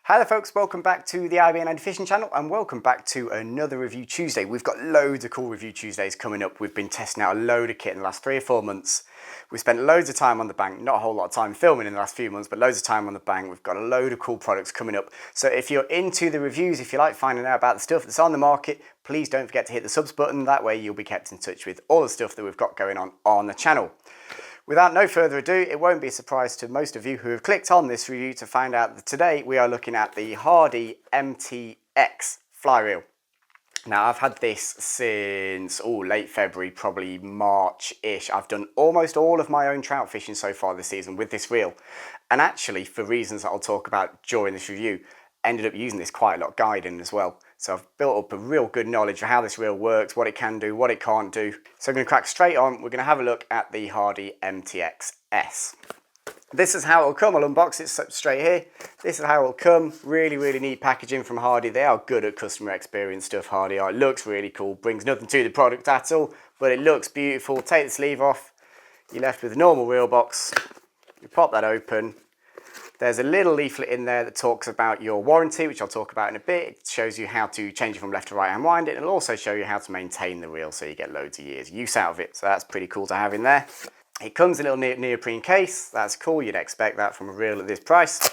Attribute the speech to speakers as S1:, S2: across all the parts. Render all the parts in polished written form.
S1: Hi there folks, welcome back to the IBN Fishing channel and welcome back to another Review Tuesday. We've got loads of cool Review Tuesdays coming up. We've been testing out a load of kit in the last 3 or 4 months. We spent loads of time on the bank, not a whole lot of time filming in the last few months, but loads of time on the bank. We've got a load of cool products coming up. So if you're into the reviews, if you like finding out about the stuff that's on the market, please don't forget to hit the subs button. That way you'll be kept in touch with all the stuff that we've got going on the channel. Without no further ado, it won't be a surprise to most of you who have clicked on this review to find out that today we are looking at the Hardy MTX-S Fly Reel. Now I've had this since late February, probably March-ish. I've done almost all of my own trout fishing so far this season with this reel. And actually, for reasons that I'll talk about during this review, ended up using this quite a lot guiding as well. So I've built up a real good knowledge of how this reel works, what it can do, what it can't do. So I'm going to crack straight on. We're going to have a look at the Hardy MTX-S. This is how it'll come. I'll unbox it straight here. This is how it'll come. Really, really neat packaging from Hardy. They are good at customer experience stuff, Hardy are. It looks really cool. Brings nothing to the product at all, but it looks beautiful. Take the sleeve off. You're left with a normal reel box. You pop that open. There's a little leaflet in there that talks about your warranty, which I'll talk about in a bit. It shows you how to change it from left to right and wind it. It'll also show you how to maintain the reel so you get loads of years use out of it. So that's pretty cool to have in there. It comes in a little neoprene case. That's cool. You'd expect that from a reel at this price.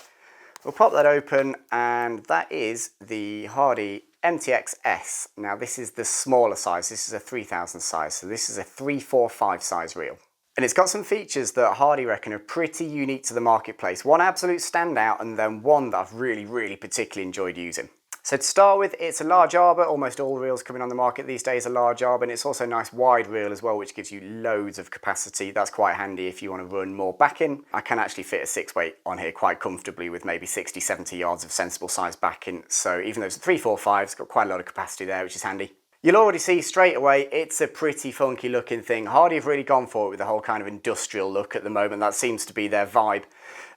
S1: We'll pop that open, and that is the Hardy MTX-S. Now this is the smaller size. This is a 3000 size. So this is a 345 size reel. And it's got some features that Hardy reckon are pretty unique to the marketplace. One absolute standout, and then one that I've really particularly enjoyed using. So to start with, it's a large arbor. Almost all reels coming on the market these days are large arbor, and it's also a nice wide reel as well, which gives you loads of capacity. That's quite handy if you want to run more backing. I can actually fit a 6-weight on here quite comfortably with maybe 60-70 yards of sensible size backing. So even though it's a 345, it's got quite a lot of capacity there, which is handy. You'll already see straight away, it's a pretty funky looking thing. Hardy have really gone for it with the whole kind of industrial look at the moment. That seems to be their vibe.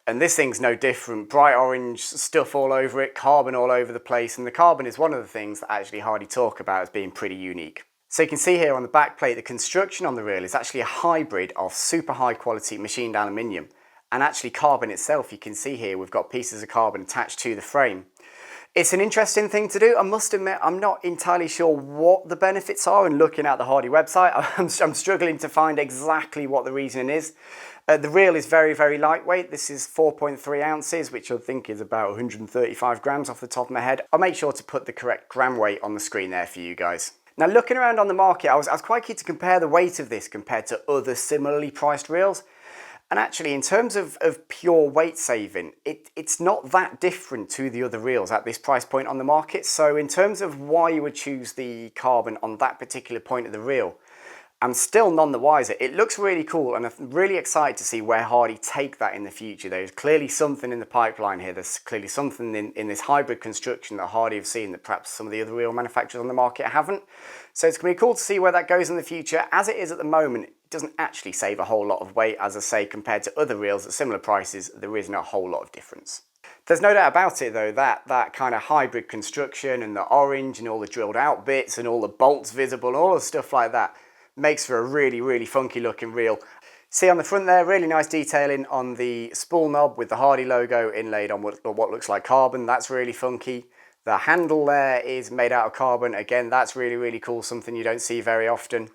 S1: And this thing's no different. Bright orange stuff all over it, carbon all over the place. And the carbon is one of the things that actually Hardy talk about as being pretty unique. So you can see here on the back plate, the construction on the reel is actually a hybrid of super high quality machined aluminium. And actually carbon itself, you can see here, we've got pieces of carbon attached to the frame. It's an interesting thing to do. I must admit, I'm not entirely sure what the benefits are in looking at the Hardy website. I'm struggling to find exactly what the reasoning is. The reel is very lightweight. This is 4.3 ounces, which I think is about 135 grams off the top of my head. I'll make sure to put the correct gram weight on the screen there for you guys. Now looking around on the market, I was quite keen to compare the weight of this compared to other similarly priced reels. And actually, in terms of pure weight saving, it's not that different to the other reels at this price point on the market. So in terms of why you would choose the carbon on that particular point of the reel, I'm still none the wiser. It looks really cool, and I'm really excited to see where Hardy take that in the future. There's clearly something in the pipeline here. There's clearly something in this hybrid construction that Hardy have seen that perhaps some of the other reel manufacturers on the market haven't. So it's going to be cool to see where that goes in the future. As it is at the moment, it doesn't actually save a whole lot of weight. As I say, compared to other reels at similar prices, there isn't a whole lot of difference. There's no doubt about it though, that kind of hybrid construction and the orange and all the drilled out bits and all the bolts visible and all the stuff like that makes for a really funky looking reel. See on the front there, really nice detailing on the spool knob with the Hardy logo inlaid on what looks like carbon. That's really funky. The handle there is made out of carbon. Again, that's really cool, something you don't see very often.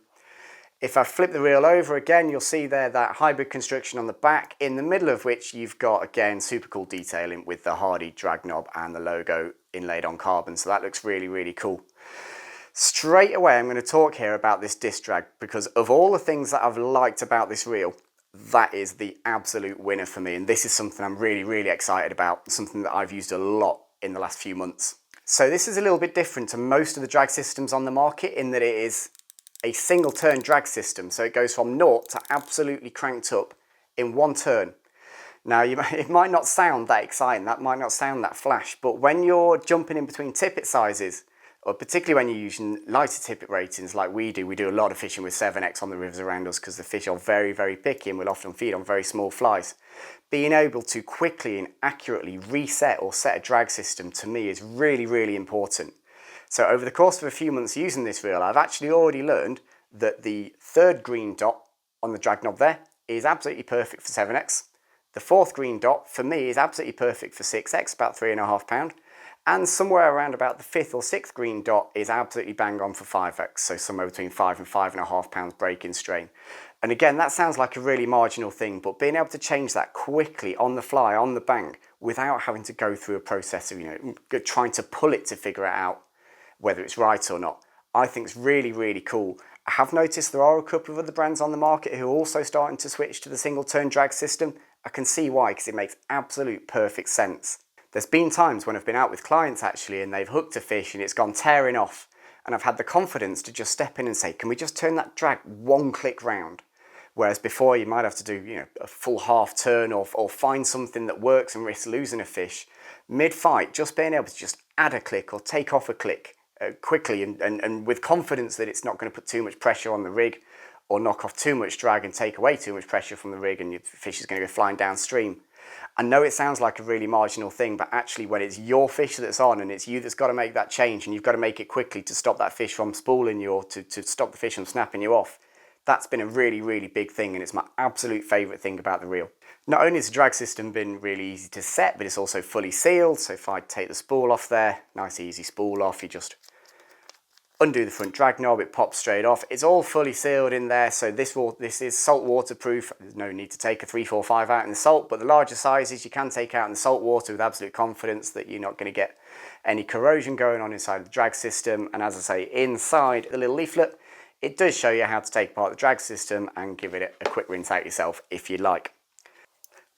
S1: If I flip the reel over again, you'll see there that hybrid construction on the back, in the middle of which you've got, again, super cool detailing with the Hardy drag knob and the logo inlaid on carbon. So that looks really cool. Straight away, I'm going to talk here about this disc drag, because of all the things that I've liked about this reel, that is the absolute winner for me. And this is something I'm really excited about, something that I've used a lot in the last few months. So this is a little bit different to most of the drag systems on the market in that it is a single turn drag system. So it goes from 0 to absolutely cranked up in one turn. Now, it might not sound that exciting, that might not sound that flash, but when you're jumping in between tippet sizes, or particularly when you're using lighter tippet ratings like we do a lot of fishing with 7X on the rivers around us because the fish are very picky and will often feed on very small flies. Being able to quickly and accurately reset or set a drag system to me is really important. So over the course of a few months using this reel, I've actually already learned that the third green dot on the drag knob there is absolutely perfect for 7X. The fourth green dot for me is absolutely perfect for 6x, about £3.5. And somewhere around about the fifth or sixth green dot is absolutely bang on for 5x, so somewhere between 5 and £5.5 break-in strain. And again, that sounds like a really marginal thing, but being able to change that quickly on the fly, on the bank, without having to go through a process of, trying to pull it to figure it out whether it's right or not, I think it's really, really cool. I have noticed there are a couple of other brands on the market who are also starting to switch to the single turn drag system. I can see why, because it makes absolute perfect sense. There's been times when I've been out with clients actually and they've hooked a fish and it's gone tearing off, and I've had the confidence to just step in and say, can we just turn that drag one click round? Whereas before you might have to do a full half turn or find something that works and risk losing a fish. Mid-fight, just being able to just add a click or take off a click quickly and with confidence that it's not going to put too much pressure on the rig or knock off too much drag and take away too much pressure from the rig and your fish is going to go flying downstream. I know it sounds like a really marginal thing, but actually when it's your fish that's on and it's you that's got to make that change and you've got to make it quickly to stop that fish from spooling you or to stop the fish from snapping you off, that's been a really, really big thing, and it's my absolute favourite thing about the reel. Not only has the drag system been really easy to set, but it's also fully sealed, so if I take the spool off there, nice easy spool off, you just undo the front drag knob, it pops straight off. It's all fully sealed in there, so this is salt waterproof. There's no need to take a 345 out in the salt, but the larger sizes you can take out in the salt water with absolute confidence that you're not going to get any corrosion going on inside the drag system. And as I say, inside the little leaflet, it does show you how to take apart the drag system and give it a quick rinse out yourself if you like.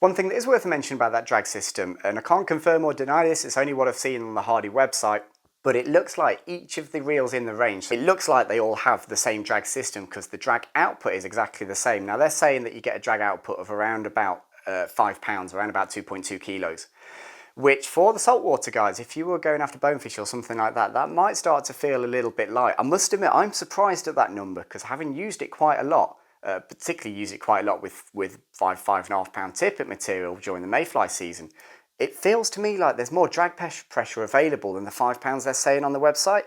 S1: One thing that is worth mentioning about that drag system, and I can't confirm or deny this, it's only what I've seen on the Hardy website, but it looks like each of the reels in the range, it looks like they all have the same drag system because the drag output is exactly the same. Now they're saying that you get a drag output of around about 5 pounds, around about 2.2 kilos. Which for the saltwater guys, if you were going after bonefish or something like that, that might start to feel a little bit light. I must admit, I'm surprised at that number because having used it quite a lot, particularly use it quite a lot with 5.5 pound tippet material during the mayfly season, it feels to me like there's more drag pressure available than the 5 pounds they're saying on the website.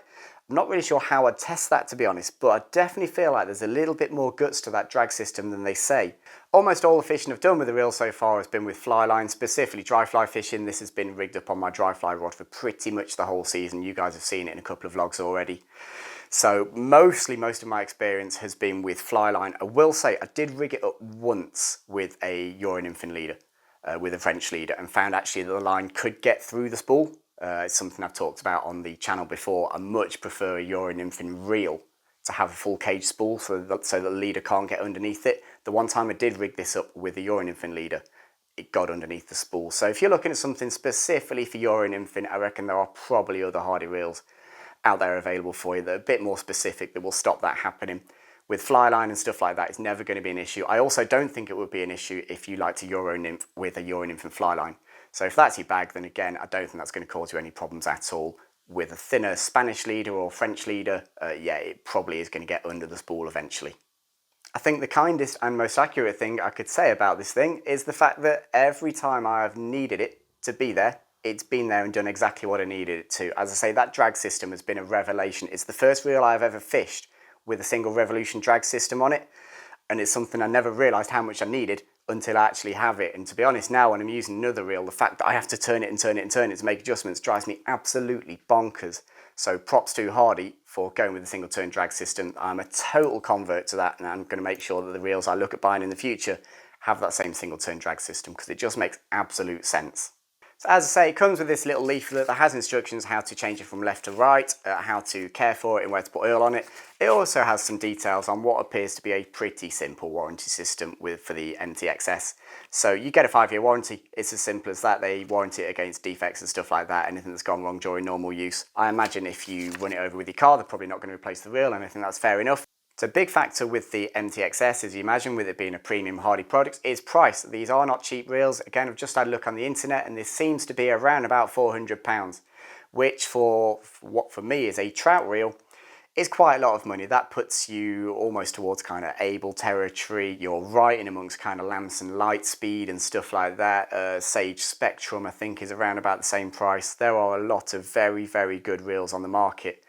S1: I'm not really sure how I'd test that, to be honest, but I definitely feel like there's a little bit more guts to that drag system than they say. Almost all the fishing I've done with the reel so far has been with fly line, specifically dry fly fishing. This has been rigged up on my dry fly rod for pretty much the whole season. You guys have seen it in a couple of vlogs already. So most of my experience has been with fly line. I will say I did rig it up once with a nymphing leader, with a French leader, and found actually that the line could get through the spool. It's something I've talked about on the channel before. I much prefer a nymphing reel to have a full cage spool so that the leader can't get underneath it. The one time I did rig this up with a nymphing leader, it got underneath the spool. So if you're looking at something specifically for nymphing, I reckon there are probably other Hardy reels out there available for you that are a bit more specific that will stop that happening. With fly line and stuff like that, it's never going to be an issue. I also don't think it would be an issue if you like to nymph with a nymph and fly line. So if that's your bag, then again, I don't think that's going to cause you any problems at all. With a thinner Spanish leader or French leader, yeah, it probably is going to get under the spool eventually. I think the kindest and most accurate thing I could say about this thing is the fact that every time I have needed it to be there, it's been there and done exactly what I needed it to. As I say, that drag system has been a revelation. It's the first reel I've ever fished with a single revolution drag system on it, and it's something I never realised how much I needed until I actually have it. And to be honest, now when I'm using another reel, the fact that I have to turn it and turn it and turn it to make adjustments drives me absolutely bonkers. So props to Hardy for going with the single turn drag system. I'm a total convert to that, and I'm going to make sure that the reels I look at buying in the future have that same single turn drag system because it just makes absolute sense. So as I say, it comes with this little leaflet that has instructions how to change it from left to right, how to care for it and where to put oil on it. It also has some details on what appears to be a pretty simple warranty system for the MTX-S. So you get a 5-year warranty. It's as simple as that. They warranty it against defects and stuff like that, anything that's gone wrong during normal use. I imagine if you run it over with your car, they're probably not going to replace the reel, and I think that's fair enough. So a big factor with the MTX-S, as you imagine, with it being a premium Hardy product, is price. These are not cheap reels. Again, I've just had a look on the internet and this seems to be around about £400, which for what for me is a trout reel is quite a lot of money. That puts you almost towards kind of able territory. You're right in amongst kind of Lamson Lightspeed and stuff like that. Sage Spectrum, I think, is around about the same price. There are a lot of very, very good reels on the market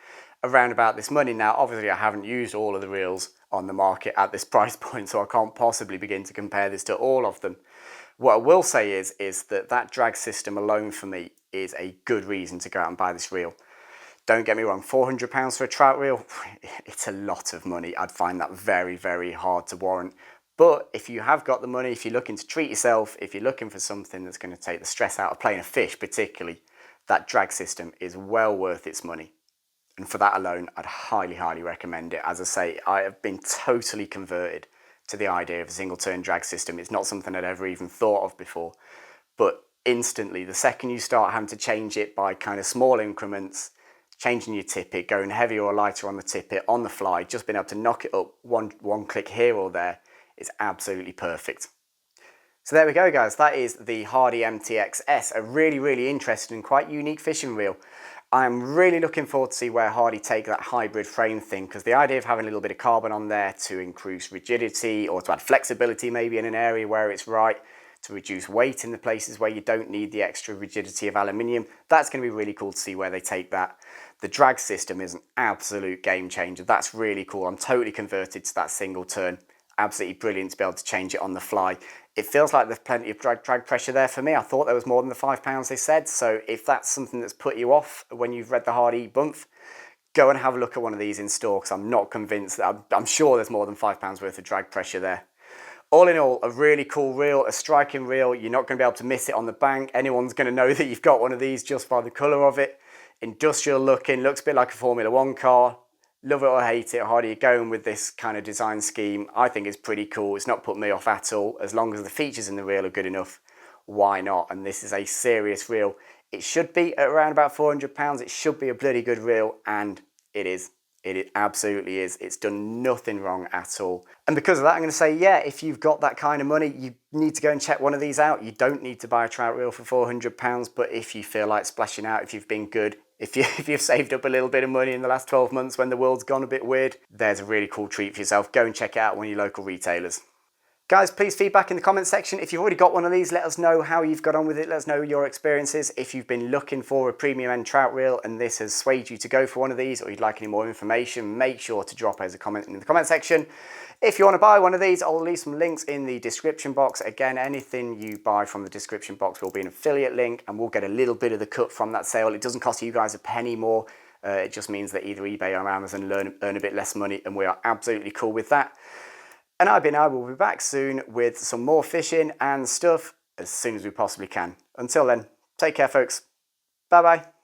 S1: around about this money. Now, obviously I haven't used all of the reels on the market at this price point, so I can't possibly begin to compare this to all of them. What I will say is that drag system alone for me is a good reason to go out and buy this reel. Don't get me wrong, £400 for a trout reel, it's a lot of money. I'd find that very, very hard to warrant. But if you have got the money, if you're looking to treat yourself, if you're looking for something that's going to take the stress out of playing a fish particularly, that drag system is well worth its money. And for that alone, I'd highly, highly recommend it. As I say, I have been totally converted to the idea of a single turn drag system. It's not something I'd ever even thought of before. But instantly, the second you start having to change it by kind of small increments, changing your tippet, going heavier or lighter on the tippet, on the fly, just being able to knock it up one click here or there is absolutely perfect. So there we go, guys. That is the Hardy MTX-S, a really, really interesting and quite unique fishing reel. I'm really looking forward to see where Hardy take that hybrid frame thing, because the idea of having a little bit of carbon on there to increase rigidity or to add flexibility maybe in an area where it's right, to reduce weight in the places where you don't need the extra rigidity of aluminium, that's going to be really cool to see where they take that. The drag system is an absolute game changer. That's really cool. I'm totally converted to that single turn. Absolutely brilliant to be able to change it on the fly. It feels like there's plenty of drag pressure there for me. I thought there was more than the £5 they said. So if that's something that's put you off when you've read the Hardy bump, go and have a look at one of these in store, because I'm not convinced that I'm sure there's more than £5 worth of drag pressure there. All in all, a really cool reel, a striking reel. You're not going to be able to miss it on the bank. Anyone's going to know that you've got one of these just by the colour of it. Industrial looking, looks a bit like a Formula One car. Love it or hate it, Hardy are going with this kind of design scheme. I think it's pretty cool. It's not put me off at all. As long as the features in the reel are good enough, why not? And this is a serious reel. It should be at around about £400. It should be a bloody good reel, and it is. It absolutely is. It's done nothing wrong at all. And because of that, I'm going to say, yeah, if you've got that kind of money, you need to go and check one of these out. You don't need to buy a trout reel for £400, but if you feel like splashing out, if you've been good, if you've saved up a little bit of money in the last 12 months when the world's gone a bit weird, there's a really cool treat for yourself. Go and check it out at one of your local retailers. Guys, please feedback in the comment section. If you've already got one of these, let us know how you've got on with it. Let us know your experiences. If you've been looking for a premium end trout reel and this has swayed you to go for one of these, or you'd like any more information, make sure to drop us a comment in the comment section. If you want to buy one of these, I'll leave some links in the description box. Again, anything you buy from the description box will be an affiliate link, and we'll get a little bit of the cut from that sale. It doesn't cost you guys a penny more. It just means that either eBay or Amazon earn a bit less money, and we are absolutely cool with that. And I will be back soon with some more fishing and stuff as soon as we possibly can. Until then, take care, folks. Bye-bye.